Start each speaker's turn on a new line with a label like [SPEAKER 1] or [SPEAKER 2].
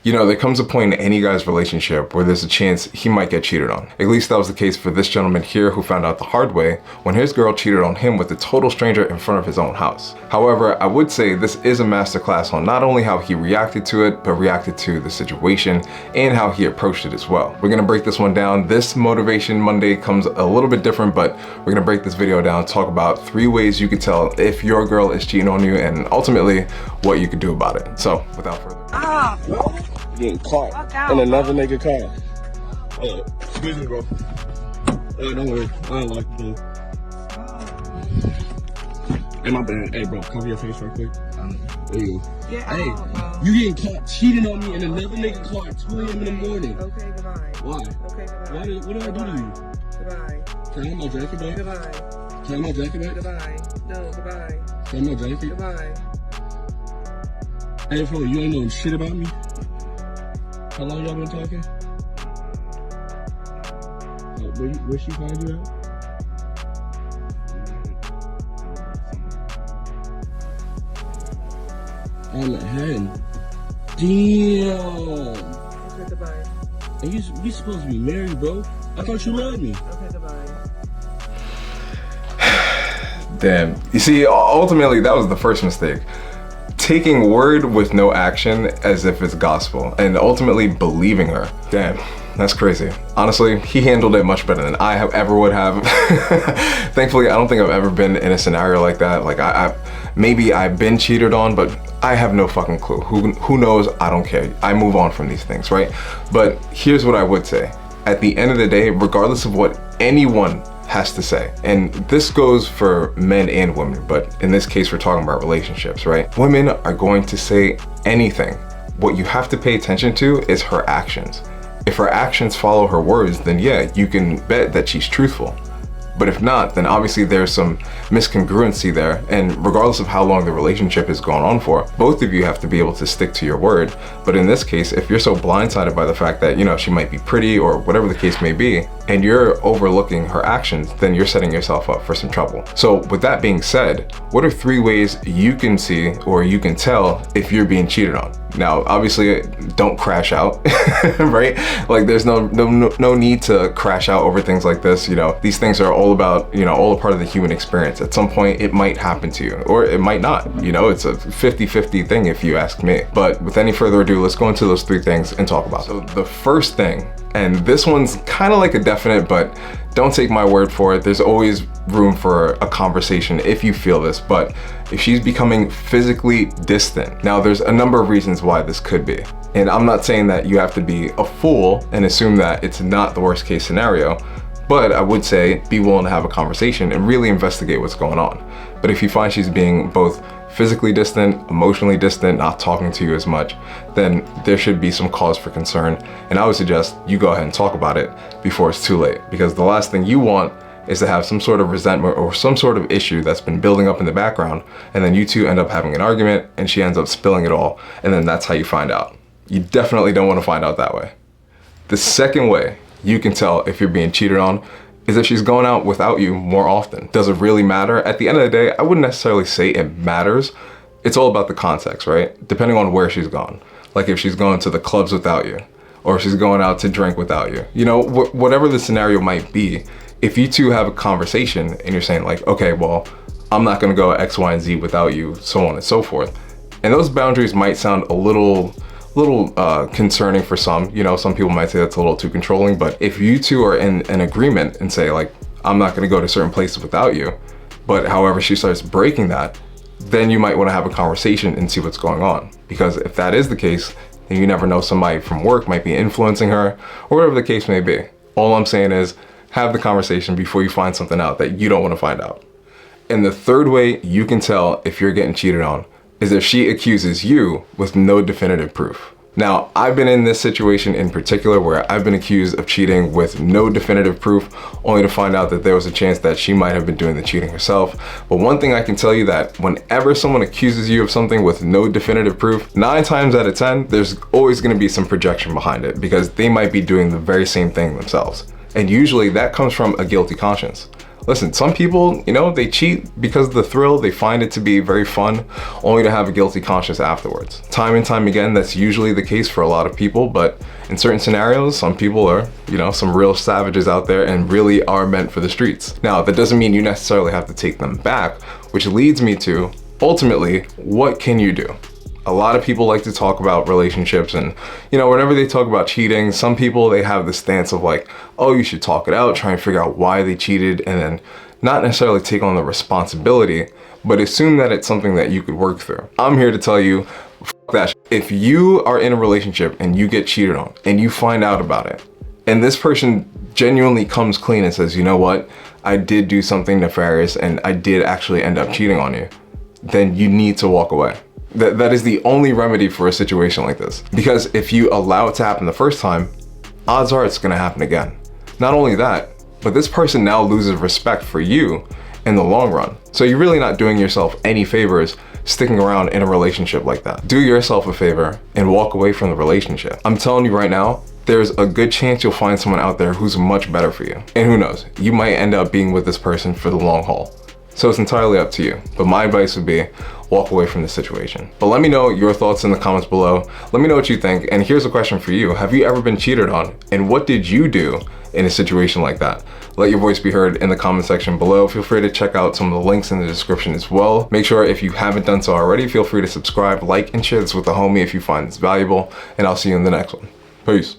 [SPEAKER 1] You know, there comes a point in any guy's relationship where there's a chance he might get cheated on. At least that was the case for this gentleman here who found out the hard way when his girl cheated on him with a total stranger in front of his own house. However, I would say this is a masterclass on not only how he reacted to it, but reacted to the situation and how he approached it as well. We're gonna break this one down. This Motivation Monday comes a little bit different, but we're gonna break this video down, talk about 3 ways you can tell if your girl is cheating on you and ultimately what you can do about it. So without further ado.
[SPEAKER 2] Getting caught in another nigga car. Excuse me, bro. Don't worry. I don't like it, Hey, my bad. Hey, bro, cover your face real quick. There you go.
[SPEAKER 3] Yeah,
[SPEAKER 2] hey, you getting caught cheating on me in another nigga car at 2 a.m. in the morning.
[SPEAKER 3] Okay, goodbye.
[SPEAKER 2] Why?
[SPEAKER 3] Okay, goodbye.
[SPEAKER 2] What did I do to you?
[SPEAKER 3] Goodbye.
[SPEAKER 2] Can I have my jacket back?
[SPEAKER 3] Goodbye.
[SPEAKER 2] Can I have my jacket back?
[SPEAKER 3] Goodbye. No, goodbye.
[SPEAKER 2] Can I have my jacket?
[SPEAKER 3] Goodbye.
[SPEAKER 2] Hey, bro, you ain't know shit about me? How long y'all been talking? Where she find you at? On the hen. Damn.
[SPEAKER 3] Okay, goodbye.
[SPEAKER 2] And you supposed to be married, bro. I thought you loved me.
[SPEAKER 3] Okay, goodbye.
[SPEAKER 1] Damn. You see, ultimately that was the first mistake. Taking word with no action as if it's gospel and ultimately believing her. Damn, that's crazy. Honestly, he handled it much better than I ever would have. Thankfully, I don't think I've ever been in a scenario like that. Like maybe I've been cheated on, but I have no fucking clue. Who knows? I don't care. I move on from these things, right? But here's what I would say. At the end of the day, regardless of what anyone has to say, and this goes for men and women, but in this case we're talking about relationships, right? Women are going to say anything. What you have to pay attention to is her actions. If her actions follow her words, then yeah, you can bet that she's truthful. But if not, then obviously there's some miscongruency there, and regardless of how long the relationship is going on for, both of you have to be able to stick to your word. But in this case, if you're so blindsided by the fact that, you know, she might be pretty or whatever the case may be, and you're overlooking her actions, then you're setting yourself up for some trouble. So with that being said, what are 3 ways you can see or you can tell if you're being cheated on? Now, obviously, don't crash out, right? Like there's no need to crash out over things like this. You know, these things are all about, you know, all a part of the human experience. At some point, it might happen to you or it might not. You know, it's a 50-50 thing if you ask me. But with any further ado, let's go into those 3 things and talk about them. So the first thing, and this one's kind of like a definite, but don't take my word for it. There's always room for a conversation if you feel this, but if she's becoming physically distant. Now, there's a number of reasons why this could be. And I'm not saying that you have to be a fool and assume that it's not the worst case scenario, but I would say be willing to have a conversation and really investigate what's going on. But if you find she's being both physically distant, emotionally distant, not talking to you as much, then there should be some cause for concern. And I would suggest you go ahead and talk about it before it's too late, because the last thing you want is to have some sort of resentment or some sort of issue that's been building up in the background, and then you two end up having an argument and she ends up spilling it all, and then that's how you find out. You definitely don't want to find out that way. The second way you can tell if you're being cheated on is if she's going out without you more often. Does it really matter? At the end of the day, I wouldn't necessarily say it matters. It's all about the context, right? Depending on where she's gone. Like if she's going to the clubs without you, or if she's going out to drink without you. You know, whatever the scenario might be, if you two have a conversation and you're saying like, okay, well, I'm not gonna go X, Y, and Z without you, so on and so forth. And those boundaries might sound a little concerning for some. You know, some people might say that's a little too controlling, but if you two are in an agreement and say like, I'm not gonna go to certain places without you, but however she starts breaking that, then you might wanna have a conversation and see what's going on. Because if that is the case, then you never know, somebody from work might be influencing her or whatever the case may be. All I'm saying is have the conversation before you find something out that you don't wanna find out. And the third way you can tell if you're getting cheated on is if she accuses you with no definitive proof. Now, I've been in this situation in particular where I've been accused of cheating with no definitive proof, only to find out that there was a chance that she might have been doing the cheating herself. But one thing I can tell you, that whenever someone accuses you of something with no definitive proof, 9 times out of 10, there's always gonna be some projection behind it, because they might be doing the very same thing themselves. And usually that comes from a guilty conscience. Listen, some people, you know, they cheat because of the thrill, they find it to be very fun, only to have a guilty conscience afterwards. Time and time again, that's usually the case for a lot of people, but in certain scenarios, some people are, you know, some real savages out there and really are meant for the streets. Now, that doesn't mean you necessarily have to take them back, which leads me to, ultimately, what can you do? A lot of people like to talk about relationships, and you know, whenever they talk about cheating, some people, they have this stance of like, oh, you should talk it out, try and figure out why they cheated, and then not necessarily take on the responsibility, but assume that it's something that you could work through. I'm here to tell you, f that. If you are in a relationship and you get cheated on and you find out about it, and this person genuinely comes clean and says, you know what, I did do something nefarious and I did actually end up cheating on you, then you need to walk away. That is the only remedy for a situation like this. Because if you allow it to happen the first time, odds are it's gonna happen again. Not only that, but this person now loses respect for you in the long run. So you're really not doing yourself any favors sticking around in a relationship like that. Do yourself a favor and walk away from the relationship. I'm telling you right now, there's a good chance you'll find someone out there who's much better for you. And who knows, you might end up being with this person for the long haul. So it's entirely up to you. But my advice would be, walk away from the situation. But let me know your thoughts in the comments below. Let me know what you think. And here's a question for you. Have you ever been cheated on? And what did you do in a situation like that? Let your voice be heard in the comment section below. Feel free to check out some of the links in the description as well. Make sure if you haven't done so already, feel free to subscribe, like, and share this with a homie if you find this valuable. And I'll see you in the next one. Peace.